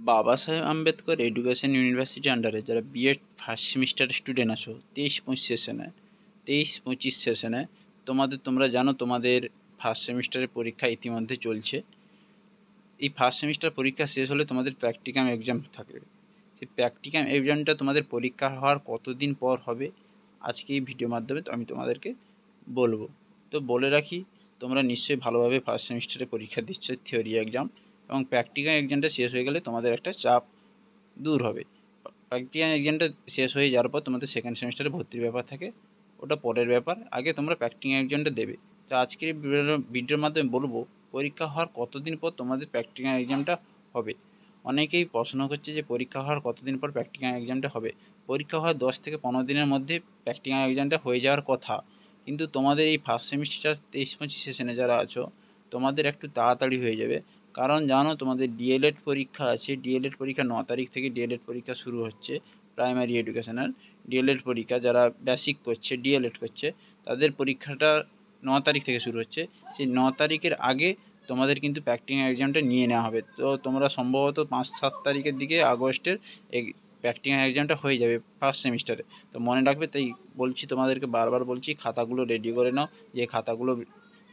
বাবা সাহেব Ambedkar education university আন্ডারে যারা বিএড ফার্স্ট সেমিস্টারের স্টুডেন্ট আছো 23-25 সেশনে তোমরা জানো তোমাদের ফার্স্ট সেমিস্টারের পরীক্ষা ইতিমধ্যে চলছে। এই ফার্স্ট সেমিস্টার পরীক্ষা শেষ হলে তোমাদের প্র্যাকটিকাম এক্সাম থাকবে। সেই প্র্যাকটিকাম এক্সামটা তোমাদের পরীক্ষা হওয়ার কতদিন পর হবে আজকে এই ভিডিওর মাধ্যমে আমি তোমাদেরকে বলবো। তো বলে রাখি, তোমরা নিশ্চয়ই ভালোভাবে ফার্স্ট সেমিস্টারে পরীক্ষা দিচ্ছ থিওরি এক্সাম, এবং প্র্যাকটিক্যাল এক্সামটা শেষ হয়ে গেলে তোমাদের একটা চাপ দূর হবে। প্র্যাকটিক্যাল এক্সামটা শেষ হয়ে যাওয়ার পর তোমাদের সেকেন্ড সেমিস্টারে ভর্তির ব্যাপার থাকে, ওটা পরের ব্যাপার। আগে তোমরা প্র্যাকটিক্যাল এক্সামটা দেবে। তো আজকের এই ভিডিওর মাধ্যমে বলবো পরীক্ষা হওয়ার কতদিন পর তোমাদের প্র্যাকটিক্যাল এক্সামটা হবে। অনেকেই প্রশ্ন করছে যে পরীক্ষা হওয়ার কতদিন পর প্র্যাকটিক্যাল এক্সামটা হবে। পরীক্ষা হওয়ার 10 থেকে 15 দিনের মধ্যে প্র্যাকটিক্যাল এক্সামটা হয়ে যাওয়ার কথা, কিন্তু তোমাদের এই ফার্স্ট সেমিস্টার 23-25 সেশনে যারা আছো তোমাদের একটু তাড়াতাড়ি হয়ে যাবে। কারণ জানো তোমাদের ডিএলএড পরীক্ষা আছে। ডিএলএড পরীক্ষা 9 তারিখ থেকে ডিএলএড পরীক্ষা শুরু হচ্ছে। প্রাইমারি এডুকেশনাল ডিএলএড পরীক্ষা যারা বেসিক করছে, ডিএলএড করছে, তাদের পরীক্ষাটা 9 তারিখ থেকে শুরু হচ্ছে। সেই 9 তারিখের আগে তোমাদের কিন্তু প্র্যাকটিক্যাল এক্সামটা নিয়ে নেওয়া হবে। তো তোমরা সম্ভবত 5-7 তারিখের দিকে আগস্টের এই প্র্যাকটিক্যাল এক্সামটা হয়ে যাবে ফার্স্ট সেমিস্টারে। তো মনে রাখবে, তাই বলছি তোমাদেরকে, বারবার বলছি, খাতাগুলো রেডি করে নাও। যে খাতাগুলো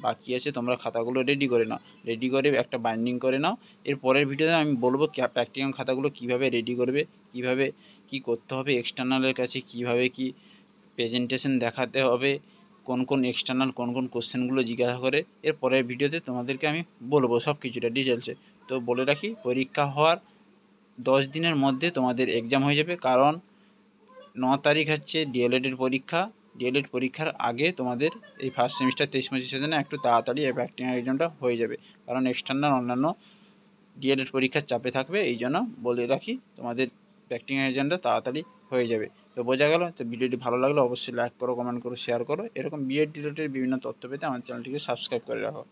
বাকি আছে তোমরা খাতাগুলো রেডি করে নাও, রেডি করে একটা বাইন্ডিং করে নাও। এর পরের ভিডিওতে আমি বলবো প্র্যাকটিক্যাল খাতাগুলো কীভাবে রেডি করবে, কীভাবে কী করতে হবে, এক্সটার্নালের কাছে কীভাবে কী প্রেজেন্টেশন দেখাতে হবে, কোন কোন এক্সটার্নাল কোন কোন কোশ্চেনগুলো জিজ্ঞাসা করে। এর পরের ভিডিওতে তোমাদেরকে আমি বলবো সব কিছুটা ডিটেলসে। তো বলে রাখি, পরীক্ষা হওয়ার 10 দিনের মধ্যে তোমাদের এক্সাম হয়ে যাবে। কারণ 9 তারিখ হচ্ছে ডিএলএডের পরীক্ষা। ডিএলএড পরীক্ষার আগে তোমাদের এই ফার্স্ট সেমিস্টার 23-25 সেশনে একটু তাড়াতাড়ি এই প্র্যাকটিক্যাল এক্সামটা হয়ে যাবে। কারণ এক্সটার্নাল অন্যান্য ডিএলএড পরীক্ষার চাপে থাকবে, এই জন্য বলে রাখি তোমাদের প্র্যাকটিক্যাল এক্সামটা তাড়াতাড়ি হয়ে যাবে। তো বোঝা গেল? তো ভিডিওটি ভালো লাগলে অবশ্যই লাইক করো, কমেন্ট করো, শেয়ার করো। এরকম বিএড রিলেটেড বিভিন্ন তথ্য পেতে আমার চ্যানেলটিকে সাবস্ক্রাইব করে রাখো।